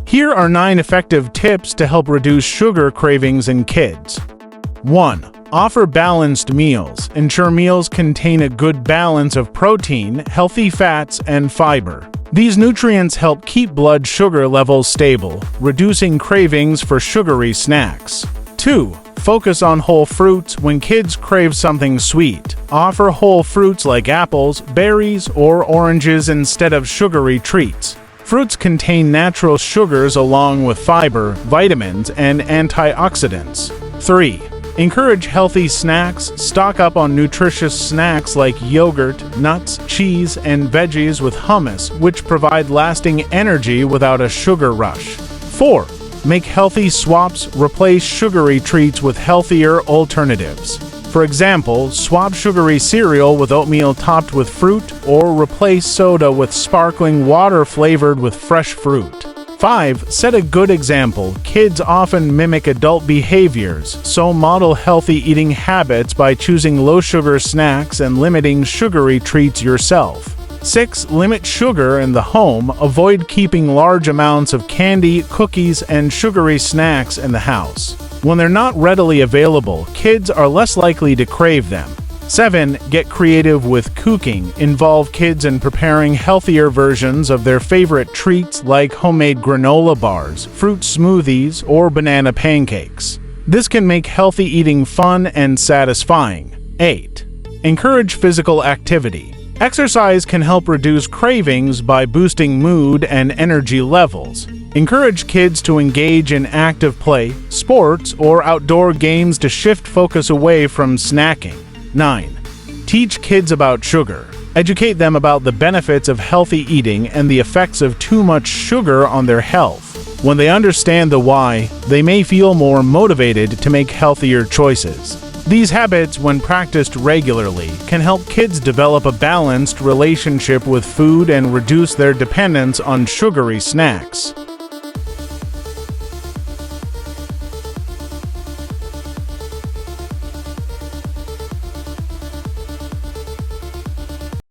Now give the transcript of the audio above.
Here are 9 effective tips to help reduce sugar cravings in kids. 1. Offer balanced meals. Ensure meals contain a good balance of protein, healthy fats, and fiber. These nutrients help keep blood sugar levels stable, reducing cravings for sugary snacks. 2. Focus on whole fruits. When kids crave something sweet, offer whole fruits like apples, berries, or oranges instead of sugary treats. Fruits contain natural sugars along with fiber, vitamins, and antioxidants. 3. Encourage healthy snacks. Stock up on nutritious snacks like yogurt, nuts, cheese, and veggies with hummus, which provide lasting energy without a sugar rush. 4. Make healthy swaps. Replace sugary treats with healthier alternatives. For example, swap sugary cereal with oatmeal topped with fruit, or replace soda with sparkling water flavored with fresh fruit. 5. Set a good example. Kids often mimic adult behaviors, so model healthy eating habits by choosing low-sugar snacks and limiting sugary treats yourself. 6. Limit sugar in the home. Avoid keeping large amounts of candy, cookies, and sugary snacks in the house. When they're not readily available, kids are less likely to crave them. 7. Get creative with cooking. Involve kids in preparing healthier versions of their favorite treats like homemade granola bars, fruit smoothies, or banana pancakes. This can make healthy eating fun and satisfying. 8. Encourage physical activity. Exercise can help reduce cravings by boosting mood and energy levels. Encourage kids to engage in active play, sports, or outdoor games to shift focus away from snacking. 9. Teach kids about sugar. Educate them about the benefits of healthy eating and the effects of too much sugar on their health. When they understand the why, they may feel more motivated to make healthier choices. These habits, when practiced regularly, can help kids develop a balanced relationship with food and reduce their dependence on sugary snacks.